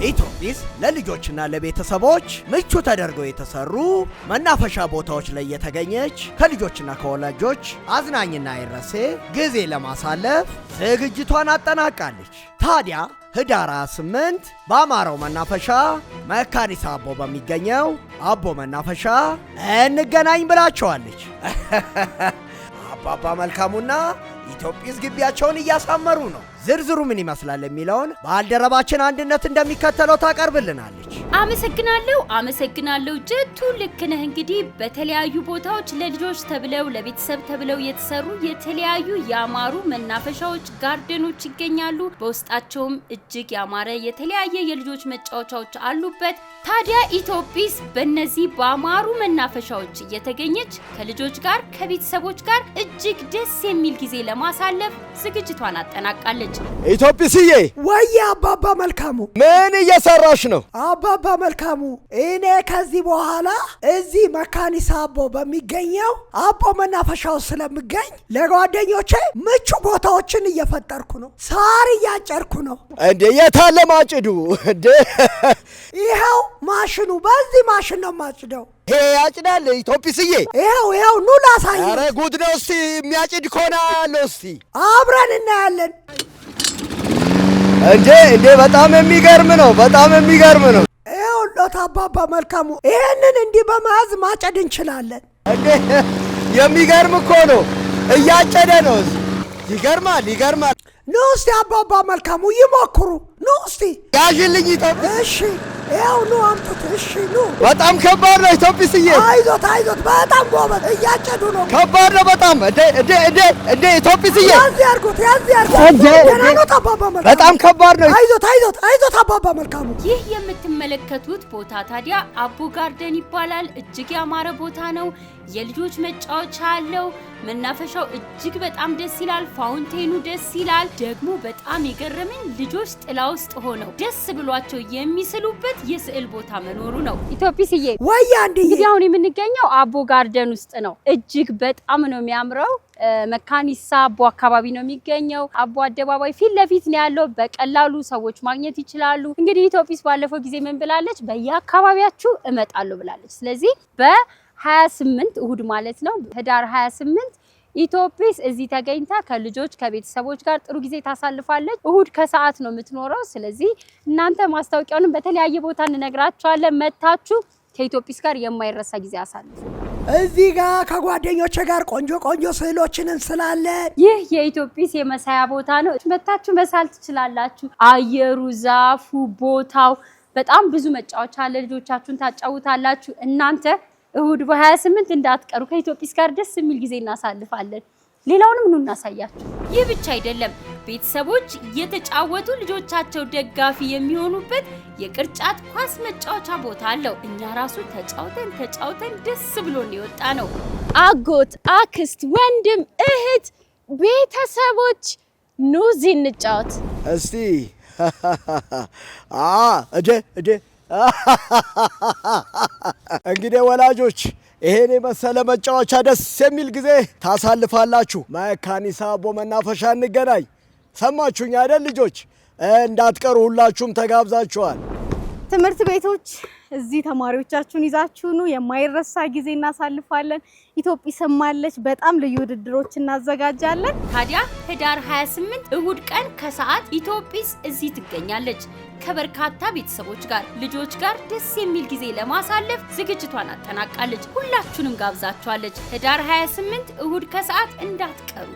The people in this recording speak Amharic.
ኢትዮጲስ ለልጆችና ለቤተሰቦች ምቹ ተደርገው የተሰሩ መናፈሻ ቦታዎች ላይ የተገኘች ከልጆችና ከወላጆች አዝናኝና አይረሴ ጊዜ ለማሳለፍ ዝግጅቷን አጠናቃለች። ታዲያ ህዳር 28 በአማራው መናፈሻ መካኒሳ አቦ በሚገኘው አቦ መናፈሻ እንገናኝ ብላቸዋለች። አባባ መልካሙና ኢትዮጲስ ግቢያቸውን እያሳመሩ ነው። ዝርዝሩ ምን ይመስላል የሚለውን ባልደረባችን አንድነት እንደሚከተለው ታቀርብልናለች። አመሰግናለሁ ጀቱ። ልክ ነህ። እንግዲህ በተለያዩ ቦታዎች ለልጆች ተብለው ለቤተሰብ ተብለው የተሰሩ የተለያዩ ያማሩ መናፈሻዎች ጋርደኖች ይገኛሉ። በውስጣቸውም እጅግ ያማረ የተለያየ የልጆች መጫወቻዎች አሉበት። ታዲያ ኢትዮጲስ በእነዚህ ባማሩ መናፈሻዎች እየተገኘች ከልጆች ጋር ከቤተሰቦች ጋር እጅግ ደስ የሚል ጊዜ ለማሳለፍ ዝግጅቷን አጠናቃለች። ኢትዮጲስዬ! ወይ አባባ መልካሙ ምን እየሰራሽ ነው? አባባ መልካሙ እኔ ከዚህ በኋላ እዚህ መካኒሳ አቦ በሚገኘው አቦ መናፈሻው ስለምገኝ ለጓደኞቼ ምቹ ቦታዎችን እየፈጠርኩ ነው። ሳር እያጨርኩ ነው። እንዴ የታለ ማጭዱ? እንዴ ይሄው ማሽኑ፣ በዚህ ማሽን ነው ማጭደው። ይሄ ያጭዳል ኢትዮጲስዬ? ይሄው ኑ ላሳይ። ኧረ ጉድ ነው። እስቲ የሚያጭድ ከሆነ አለው እስቲ አብረን እናያለን። እንዴ በጣም የሚገርም ነው። ይኸውልዎት አባባ መልካሙ ይሄንን እንዲህ በመያዝ ማጨድ እንችላለን። እንዴ የሚገርም እኮ ነው። እያጨደ ነው። ይገርማል። ኑ እስቲ አባባ መልካሙ ይሞክሩ። ኑ እስቲ ያዥልኝ ኢትዮጲስ። እሺ ይኸው ኑ አምጡት። እሺ ኑ። በጣም ከባድ ነው ኢትዮጲስዬ። አይዞት በጣም ጎበዝ። እያጨዱ ነው። ከባድ ነው በጣም። እንዴ ኢትዮጲስዬ ያዝ ያርጉት። አባባ መልካሙ በጣም ከባድ ነው። አይዞት አባባ መልካሙ። ይህ የምትመለከቱት ቦታ ታዲያ አቦ ጋርደን ይባላል። እጅግ ያማረ ቦታ ነው። የልጆች መጫወቻ አለው። መናፈሻው እጅግ በጣም ደስ ይላል። ፋውንቴኑ ደስ ይላል። ደግሞ በጣም የገረመኝ ልጆች ጥላ ውስጥ ሆነው ደስ ብሏቸው የሚስሉበት የስዕል ቦታ መኖሩ ነው። ኢትዮጲስዬ ወይ አንዴ እንግዲህ አሁን የምንገኘው አቦ ጋርደን ውስጥ ነው። እጅግ በጣም ነው የሚያምረው። መካኒሳ አቦ አካባቢ ነው የሚገኘው። አቦ አደባባይ ፊት ለፊት ነው ያለው። በቀላሉ ሰዎች ማግኘት ይችላሉ። እንግዲህ ኢትዮጲስ ባለፈው ጊዜ ምን ብላለች? በየአካባቢያችሁ እመጣለሁ ብላለች። ስለዚህ በ28 እሁድ ማለት ነው ህዳር 28 ኢትዮጲስ እዚህ ተገኝታ ከልጆች ከቤተሰቦች ጋር ጥሩ ጊዜ ታሳልፋለች። እሁድ ከሰዓት ነው የምትኖረው። ስለዚህ እናንተ ማስታወቂያውን በተለያየ ቦታ እንነግራችኋለን። መታችሁ ከኢትዮጲስ ጋር የማይረሳ ጊዜ አሳልፉ። እዚህ ጋር ከጓደኞቼ ጋር ቆንጆ ስዕሎችን እንስላለን። ይህ የኢትዮጲስ የመሳያ ቦታ ነው። መታችሁ መሳል ትችላላችሁ። አየሩ፣ ዛፉ፣ ቦታው በጣም ብዙ መጫወቻ አለ። ልጆቻችሁን ታጫውታላችሁ። እናንተ እሁድ በ28 እንዳትቀሩ። ከኢትዮጲስ ጋር ደስ የሚል ጊዜ እናሳልፋለን። ሌላውንም ኑ እናሳያችሁ። ይህ ብቻ አይደለም። ቤተሰቦች እየተጫወቱ ልጆቻቸው ደጋፊ የሚሆኑበት የቅርጫት ኳስ መጫወቻ ቦታ አለው። እኛ ራሱ ተጫውተን ደስ ብሎን የወጣ ነው። አጎት፣ አክስት፣ ወንድም፣ እህት፣ ቤተሰቦች ኑ እዚህ እንጫወት እስቲ። እንግዲህ ወላጆች ይሄን የመሰለ መጫወቻ ደስ የሚል ጊዜ ታሳልፋላችሁ። መካኒሳ አቦ መናፈሻ እንገናኝ። ሰማችሁኝ አይደል ልጆች? እንዳትቀሩ፣ ሁላችሁም ተጋብዛችኋል። ትምህርት ቤቶች እዚህ ተማሪዎቻችሁን ይዛችሁ ኑ። የማይረሳ ጊዜ እናሳልፋለን። ኢትዮጲስም አለች። በጣም ልዩ ውድድሮች እናዘጋጃለን። ታዲያ ህዳር 28 እሁድ ቀን ከሰዓት ኢትዮጲስ እዚህ ትገኛለች። ከበርካታ ቤተሰቦች ጋር ልጆች ጋር ደስ የሚል ጊዜ ለማሳለፍ ዝግጅቷን አጠናቃለች። ሁላችሁንም ጋብዛችኋለች። ህዳር 28 እሁድ ከሰዓት እንዳትቀሩ።